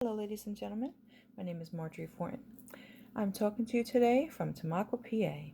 Hello, ladies and gentlemen. My name is Marjorie Fortin. I'm talking to you today from Tamaqua, PA.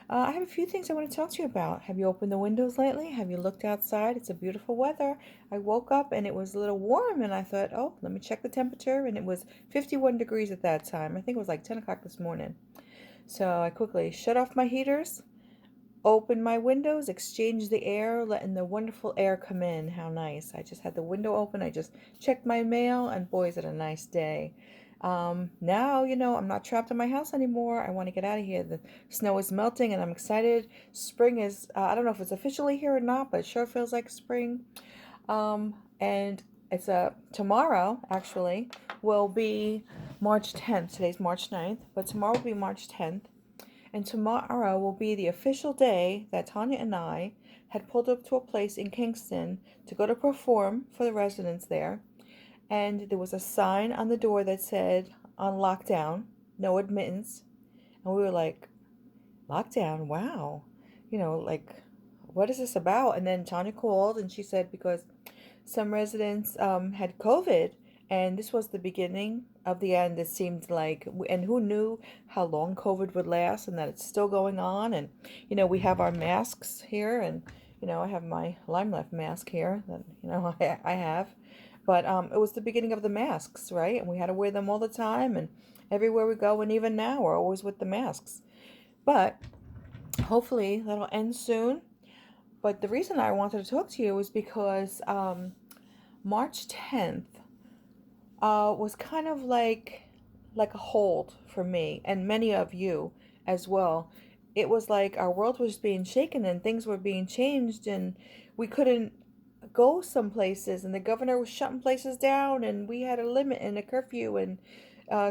I have a few things I want to talk to you about. Have you opened the windows lately? Have you looked outside? It's a beautiful weather. I woke up and it was a little warm, and I thought, oh, let me check the temperature, and it was 51 degrees at that time. I think it was like 10 o'clock this morning. So I quickly shut off my heaters, opened my windows, exchanged the air, letting the wonderful air come in. How nice. I just had the window open. I just checked my mail, and boy, is it a nice day. Now, I'm not trapped in my house anymore. I want to get out of here. The snow is melting, and I'm excited. Spring is, I don't know if it's officially here or not, but it sure feels like spring. And it's tomorrow, actually, will be March 10th. Today's March 9th, but tomorrow will be March 10th. And tomorrow will be the official day that Tanya and I had pulled up to a place in Kingston to go to perform for the residents there. And there was a sign on the door that said, on lockdown, no admittance. And we were like, lockdown? Wow. Like, what is this about? And then Tanya called and she said because some residents had COVID, and this was the beginning of the end. It seemed like, and who knew how long COVID would last, and that it's still going on. And we have our masks here, and I have my Lime Left mask here that I have, but it was the beginning of the masks, right? And we had to wear them all the time, and everywhere we go, and even now, we're always with the masks. But hopefully that'll end soon. But the reason I wanted to talk to you was because March 10th was kind of like a hold for me and many of you as well. It was like our world was being shaken and things were being changed, and we couldn't go some places, and the governor was shutting places down, and we had a limit and a curfew, and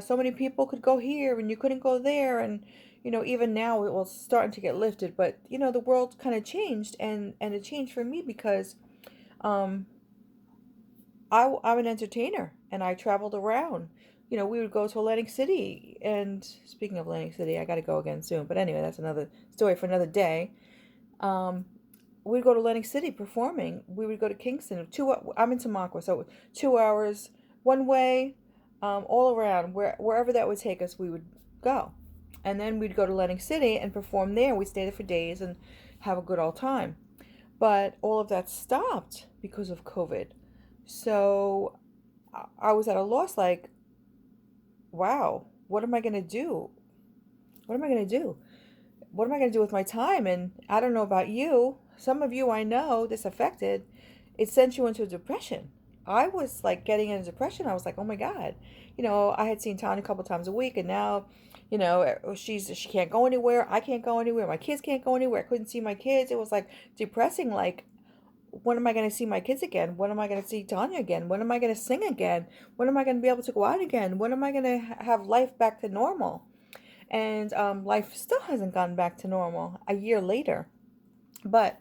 so many people could go here and you couldn't go there. And even now it was starting to get lifted, but the world kind of changed, and it changed for me because um I'm an entertainer and I traveled around. We would go to Atlantic City. And speaking of Atlantic City, I got to go again soon. But anyway, that's another story for another day. Um, we'd go to Atlantic City performing. We would go to Kingston. I'm in Tamaqua, so 2 hours one way, all around. Wherever that would take us, we would go. And then we'd go to Atlantic City and perform there. We'd stay there for days and have a good old time. But all of that stopped because of COVID. So I was at a loss, like, wow, what am I going to do? What am I going to do? What am I going to do with my time? And I don't know about you. Some of you I know this affected. It sent you into a depression. I was like getting into depression. I was like, oh my God. I had seen Tanya a couple times a week, and now, she can't go anywhere. I can't go anywhere. My kids can't go anywhere. I couldn't see my kids. It was like depressing. Like, when am I going to see my kids again? When am I going to see Tanya again? When am I going to sing again? When am I going to be able to go out again? When am I going to have life back to normal? And life still hasn't gone back to normal a year later. But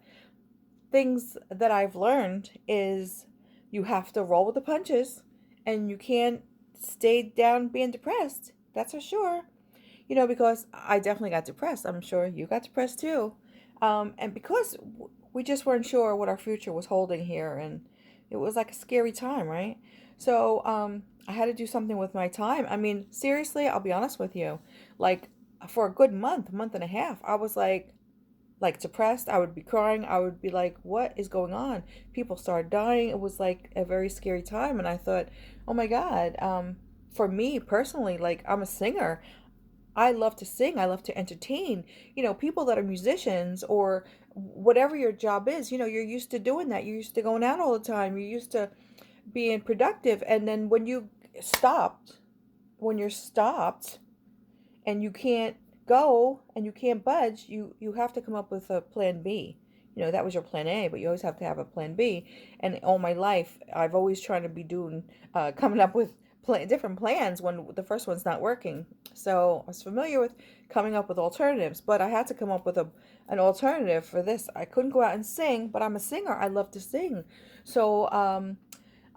things that I've learned is you have to roll with the punches, and you can't stay down being depressed. That's for sure. Because I definitely got depressed. I'm sure you got depressed too. And because we just weren't sure what our future was holding here, and it was like a scary time, right? So I had to do something with my time. I mean, seriously, I'll be honest with you. Like, for a good month and a half, I was like depressed. I would be crying. I would be like, what is going on? People started dying. It was like a very scary time. And I thought, oh my God, for me personally, like, I'm a singer. I love to sing. I love to entertain. People that are musicians or whatever your job is, you're used to doing that. You're used to going out all the time. You're used to being productive. And then stopped, when you're stopped and you can't go and you can't budge, you have to come up with a plan B. That was your plan A, but you always have to have a plan B. And all my life, I've always tried to be doing, coming up with different plans when the first one's not working. So I was familiar with coming up with alternatives, but I had to come up with an alternative for this. I couldn't go out and sing, but I'm a singer. I love to sing. So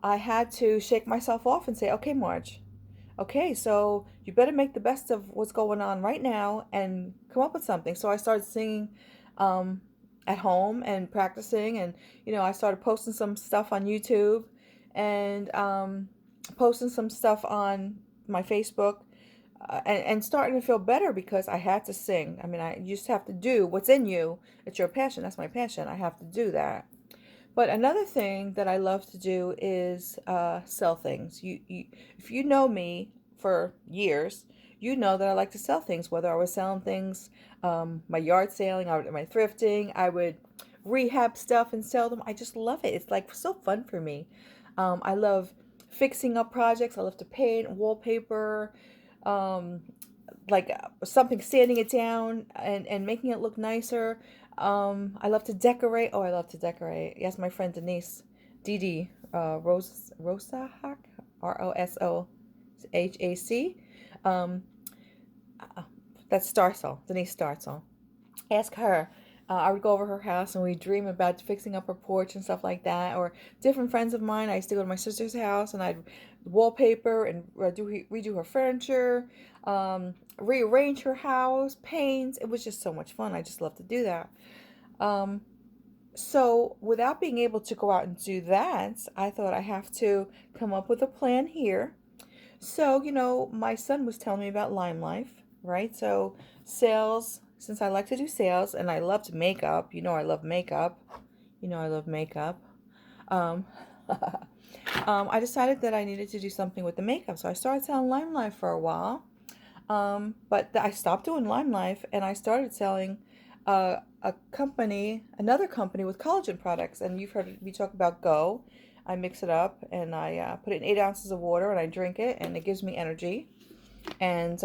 I had to shake myself off and say, okay, Marge, okay, so you better make the best of what's going on right now and come up with something. So I started singing um, at home and practicing, and I started posting some stuff on YouTube, and posting some stuff on my Facebook, and starting to feel better because I had to sing. I mean, you just have to do what's in you. It's your passion. That's my passion. I have to do that. But another thing that I love to do is sell things. If you know me for years, you know that I like to sell things. Whether I was selling things, my yard selling, my thrifting, I would rehab stuff and sell them. I just love it. It's like so fun for me. I love fixing up projects. I love to paint, wallpaper, um, like something, sanding it down and making it look nicer. I love to decorate. Oh, I love to decorate. Yes, my friend Denise, Dee Rosahak, Rosohac. Um, uh, that's Starsel, Denise Starsel. Ask her. I would go over her house and we'd dream about fixing up her porch and stuff like that. Or different friends of mine, I used to go to my sister's house and I'd wallpaper and redo her furniture, rearrange her house, paint. It was just so much fun. I just love to do that. Um, so without being able to go out and do that, I thought I have to come up with a plan here. So, my son was telling me about Lime Life, right? So, sales, since I like to do sales and I loved makeup, I love makeup. I love makeup. Um, I decided that I needed to do something with the makeup. So, I started selling Lime Life for a while. But I stopped doing Lime Life and I started selling another company with collagen products. And you've heard me talk about Go. I mix it up and I put it in 8 ounces of water and I drink it and it gives me energy. And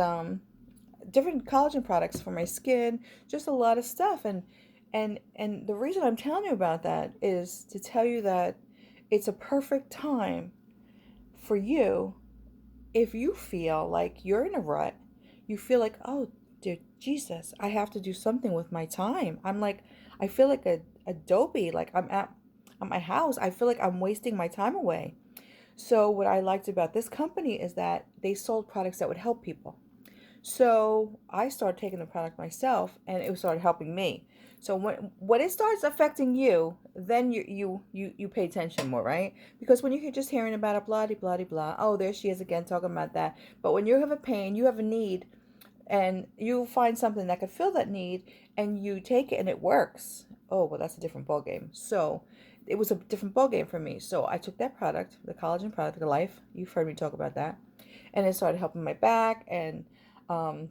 different collagen products for my skin, just a lot of stuff. And the reason I'm telling you about that is to tell you that it's a perfect time for you if you feel like you're in a rut, you feel like, oh, dear Jesus, I have to do something with my time. I feel like a dopey, like I'm at my house. I feel like I'm wasting my time away. So what I liked about this company is that they sold products that would help people. So I started taking the product myself, and it started helping me. So when it starts affecting you, then you pay attention more, right? Because when you're just hearing about a blah blah blah, oh, there she is again talking about that. But when you have a pain, you have a need, and you find something that could fill that need, and you take it and it works. Oh, well, that's a different ball game. So it was a different ball game for me. So I took that product, the collagen product, the Life. You've heard me talk about that, and it started helping my back and um,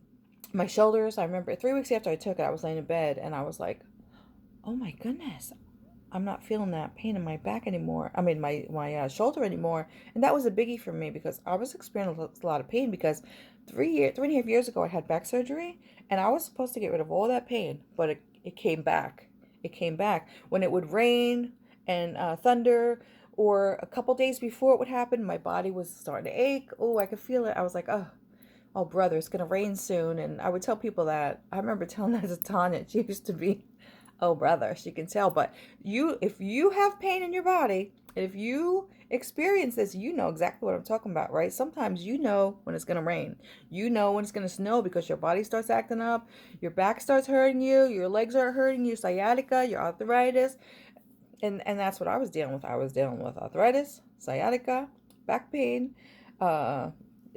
my shoulders. I remember 3 weeks after I took it, I was laying in bed and I was like, "Oh my goodness, I'm not feeling that pain in my back anymore. I mean, my shoulder anymore." And that was a biggie for me because I was experiencing a lot of pain because 3.5 years ago, I had back surgery and I was supposed to get rid of all that pain, but it came back. It came back when it would rain and thunder. Or a couple days before it would happen, my body was starting to ache. Oh, I could feel it. I was like, oh brother, it's gonna rain soon. And I would tell people that. I remember telling that to Tanya. She used to be, oh brother, she can tell. But if you have pain in your body, and if you experience this, you know exactly what I'm talking about, right? Sometimes you know when it's gonna rain. You know when it's gonna snow because your body starts acting up, your back starts hurting you, your legs are hurting you, sciatica, your arthritis. And that's what I was dealing with. I was dealing with arthritis, sciatica, back pain. Uh,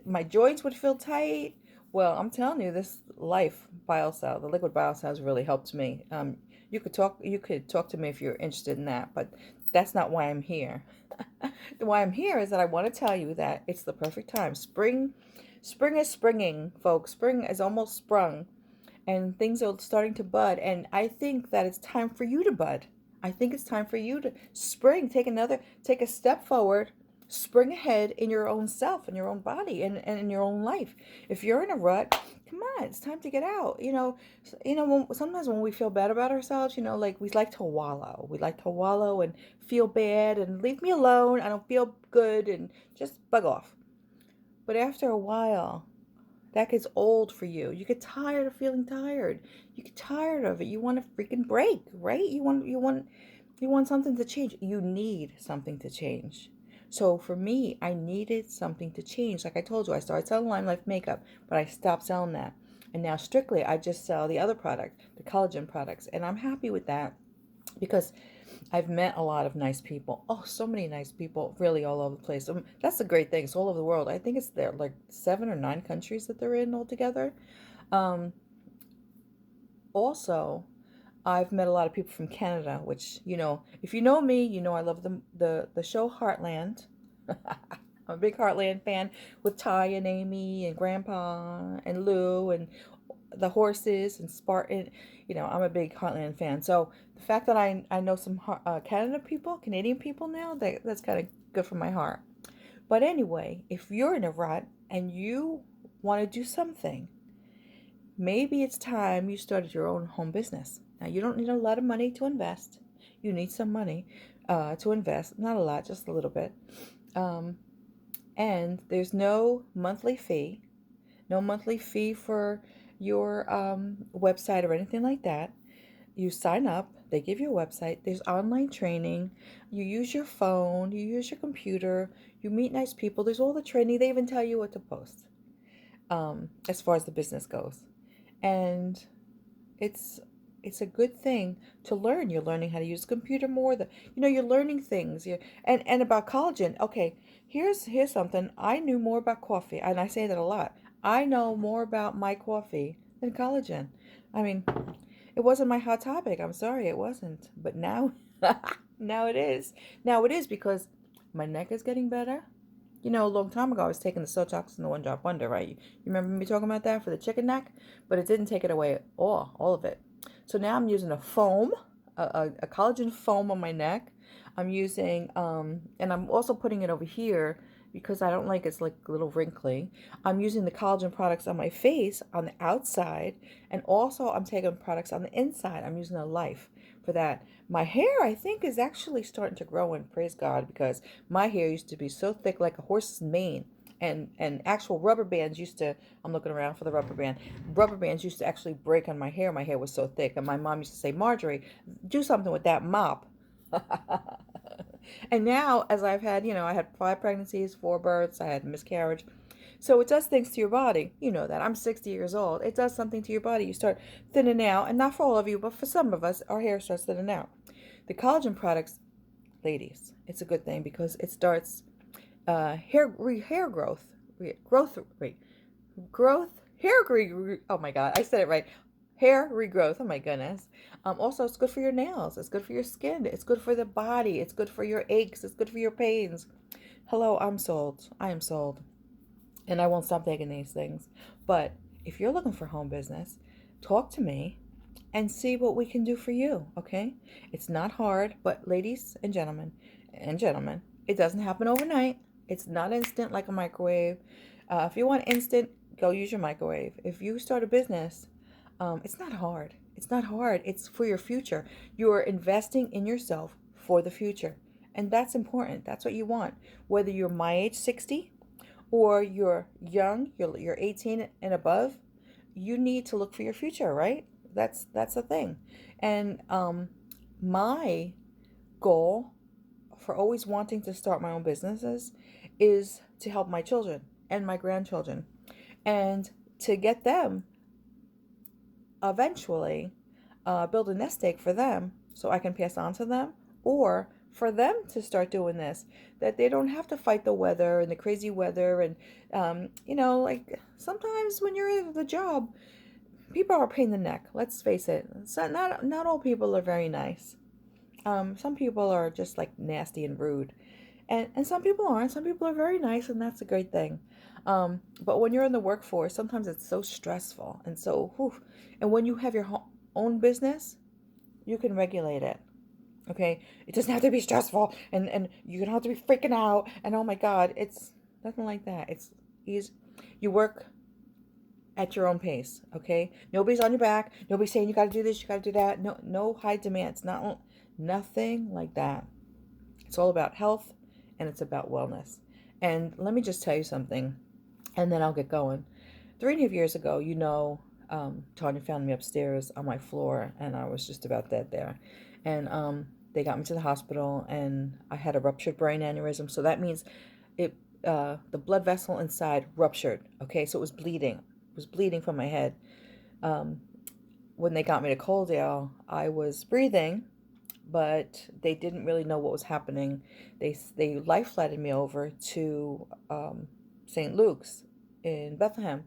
my joints would feel tight. Well, I'm telling you, this Life BioCell, the liquid BioCell, really helped me. You could talk to me if you're interested in that, but that's not why I'm here. Why I'm here is that I want to tell you that it's the perfect time. Spring is springing, folks. Spring is almost sprung and things are starting to bud. And I think that it's time for you to bud. I think it's time for you to spring, take a step forward, spring ahead in your own self, in your own body, and in your own life. If you're in a rut, come on, it's time to get out. Sometimes when we feel bad about ourselves, like we like to wallow. We like to wallow and feel bad and leave me alone. I don't feel good and just bug off. But after a while, that gets old for you. You get tired of feeling tired. You get tired of it. You want a freaking break, right? You want something to change. You need something to change. So for me, I needed something to change. Like I told you, I started selling Lime Life makeup, but I stopped selling that. And now strictly I just sell the other product, the collagen products. And I'm happy with that because I've met a lot of nice people. Oh, so many nice people, really all over the place. That's the great thing. It's all over the world. I think it's there like 7 or 9 countries that they're in altogether. Um, Also, I've met a lot of people from Canada, which, if you know me, you know I love the show Heartland. I'm a big Heartland fan with Ty and Amy and Grandpa and Lou and the horses and Spartan. I'm a big Heartland fan. So the fact that I know some Canadian people now, that's kind of good for my heart. But anyway, if you're in a rut and you want to do something, maybe it's time you started your own home business. Now, you don't need a lot of money to invest. You need some money to invest, not a lot, just a little bit. Um, and there's no monthly fee for your website or anything like that. You sign up, they give you a website, there's online training, you use your phone, you use your computer, you meet nice people, there's all the training, they even tell you what to post as far as the business goes. And it's it's a good thing to learn. You're learning how to use a computer more. You're learning things. And about collagen. Okay, here's something. I knew more about coffee, and I say that a lot. I know more about my coffee than collagen. I mean, it wasn't my hot topic. I'm sorry, it wasn't. But now, now it is. Now it is because my neck is getting better. A long time ago, I was taking the Sotox and the One Drop Wonder, right? You remember me talking about that for the chicken neck? But it didn't take it away all of it. So now I'm using a foam, a collagen foam on my neck. I'm using, and I'm also putting it over here because I don't like it's like a little wrinkly. I'm using the collagen products on my face on the outside, and also I'm taking products on the inside. I'm using a Life for that. My hair, I think, is actually starting to grow, and praise God, because my hair used to be so thick like a horse's mane. And actual rubber bands used to, I'm looking around for the rubber band. Rubber bands used to actually break on my hair. My hair was so thick. And my mom used to say, Marjorie, do something with that mop. And now, as I've had, I had 5 pregnancies, 4 births, I had miscarriage. So it does things to your body. You know that. I'm 60 years old. It does something to your body. You start thinning out. And not for all of you, but for some of us, our hair starts thinning out. The collagen products, ladies, it's a good thing because it starts hair growth, oh my God, I said it right. Hair regrowth. Oh my goodness. Also, it's good for your nails. It's good for your skin. It's good for the body. It's good for your aches. It's good for your pains. Hello, I'm sold. I am sold. And I won't stop taking these things. But if you're looking for home business, talk to me and see what we can do for you, okay? It's not hard, but ladies and gentlemen, it doesn't happen overnight. It's not instant like a microwave. If you want instant, go use your microwave. If you start a business, it's not hard. It's not hard. It's for your future. You're investing in yourself for the future. And that's important. That's what you want. Whether you're my age, 60, or you're young, you're 18 and above, you need to look for your future, right? That's the thing. And my goal for always wanting to start my own businesses is to help my children and my grandchildren and to get them eventually build a nest egg for them so I can pass on to them, or for them to start doing this, that they don't have to fight the weather and the crazy weather. And like sometimes when you're in the job, people are a pain in the neck. Let's face it. So not all people are very nice. Some people are just like nasty and rude, and some people aren't. Some people are very nice, and that's a great thing. But when you're in the workforce, sometimes it's so stressful and so whew. And when you have your own business, you can regulate it. Okay, it doesn't have to be stressful, and you don't have to be freaking out. And oh my God, it's nothing like that. It's easy. You work at your own pace. Okay, nobody's on your back. Nobody's saying you got to do this, you got to do that. No high demands. Nothing like that. It's all about health, and it's about wellness. And let me just tell you something, and then I'll get going. 3.5 years ago, Tanya found me upstairs on my floor, and I was just about dead there. And they got me to the hospital, and I had a ruptured brain aneurysm. So that means the blood vessel inside ruptured. Okay, so it was bleeding. It was bleeding from my head. When they got me to Coaldale, I was breathing, but they didn't really know what was happening. They life flighted me over to St. Luke's in Bethlehem.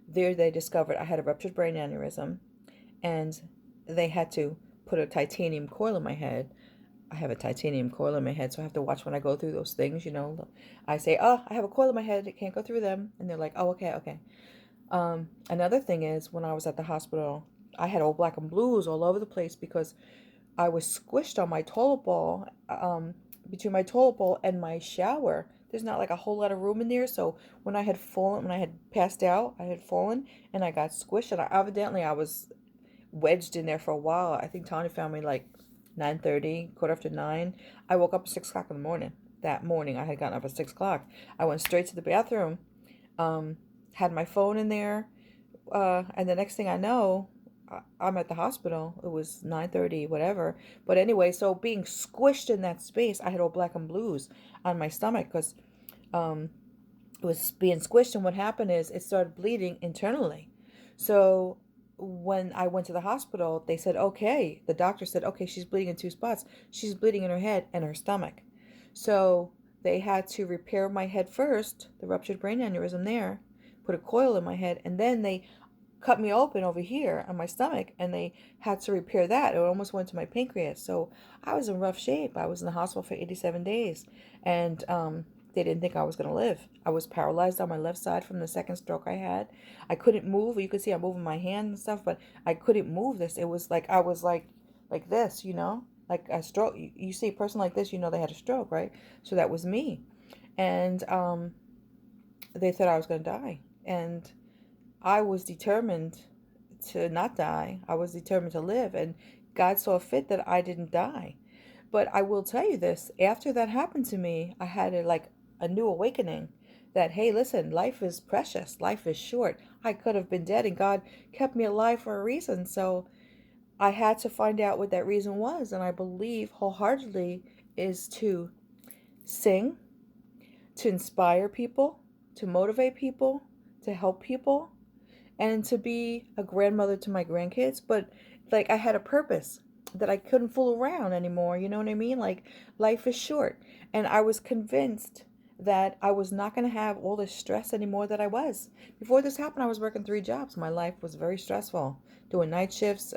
There they discovered I had a ruptured brain aneurysm, and they had to put a titanium coil in my head. I have a titanium coil in my head, so I have to watch when I go through those things, you know. I say, oh, I have a coil in my head, I can't go through them. And they're like, oh, okay, okay. Another thing is, when I was at the hospital, I had all black and blues all over the place because I was squished on my toilet bowl, between my toilet bowl and my shower. There's not like a whole lot of room in there, so when I had passed out, I had fallen and I got squished, and I was wedged in there for a while. I think Tony found me like 9:30, quarter after 9. I woke up at 6 o'clock in the morning. That morning, I had gotten up at 6 o'clock. I went straight to the bathroom, um, had my phone in there, and the next thing I know, I'm at the hospital. It was 9:30, whatever. But anyway, so being squished in that space, I had all black and blues on my stomach because um, it was being squished. And what happened is it started bleeding internally. So when I went to the hospital, they said, okay, the doctor said, okay, she's bleeding in two spots. She's bleeding in her head and her stomach. So they had to repair my head first, the ruptured brain aneurysm there, put a coil in my head, and then they cut me open over here on my stomach, and they had to repair that. It almost went to my pancreas. So I was in rough shape. I was in the hospital for 87 days, and they didn't think I was going to live. I was paralyzed on my left side from the second stroke I had. I couldn't move. You could see I'm moving my hand and stuff, but I couldn't move this. It was like I was like this, you know, like a stroke. You see a person like this, you know they had a stroke, right? So that was me, and they thought I was going to die, and I was determined to not die. I was determined to live, and God saw fit that I didn't die. But I will tell you this, after that happened to me, I had a new awakening that, hey, listen, life is precious. Life is short. I could have been dead, and God kept me alive for a reason. So I had to find out what that reason was, and I believe wholeheartedly is to sing, to inspire people, to motivate people, to help people, and to be a grandmother to my grandkids. But like I had a purpose that I couldn't fool around anymore. You know what I mean? Like life is short. And I was convinced that I was not going to have all this stress anymore that I was. Before this happened, I was working 3 jobs. My life was very stressful. Doing night shifts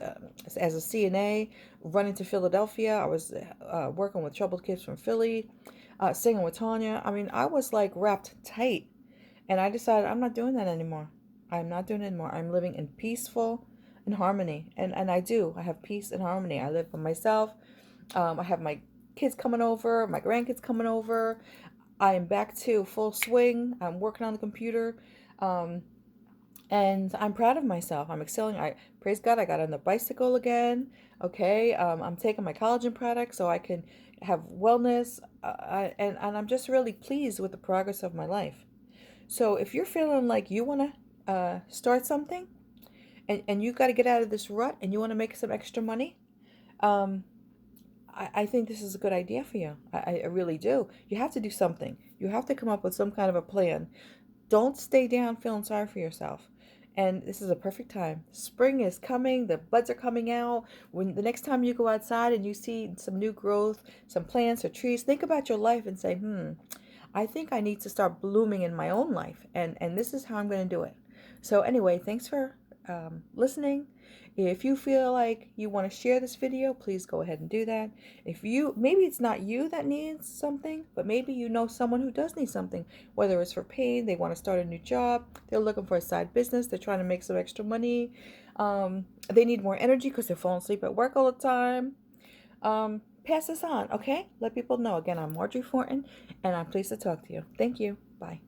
as a CNA, running to Philadelphia. I was working with troubled kids from Philly, singing with Tanya. I mean, I was like wrapped tight. And I decided I'm not doing that anymore. I'm not doing it anymore. I'm living in peaceful and harmony. And I do. I have peace and harmony. I live for myself. I have my kids coming over, my grandkids coming over. I am back to full swing. I'm working on the computer. Um, and I'm proud of myself. I'm excelling. I praise God. I got on the bicycle again. Okay. I'm taking my collagen products so I can have wellness. And I'm just really pleased with the progress of my life. So if you're feeling like you want to start something, and you got to get out of this rut and you want to make some extra money, um, I think this is a good idea for you. I really do. You have to do something. You have to come up with some kind of a plan. Don't stay down feeling sorry for yourself. And this is a perfect time. Spring is coming. The buds are coming out. When the next time you go outside and you see some new growth, some plants or trees, think about your life and say, I think I need to start blooming in my own life. And this is how I'm going to do it. So anyway, thanks for listening. If you feel like you want to share this video, please go ahead and do that. Maybe it's not you that needs something, but maybe you know someone who does need something, whether it's for pain, they want to start a new job, they're looking for a side business, they're trying to make some extra money, they need more energy because they're falling asleep at work all the time. Pass this on, okay? Let people know. Again, I'm Marjorie Fortin, and I'm pleased to talk to you. Thank you. Bye.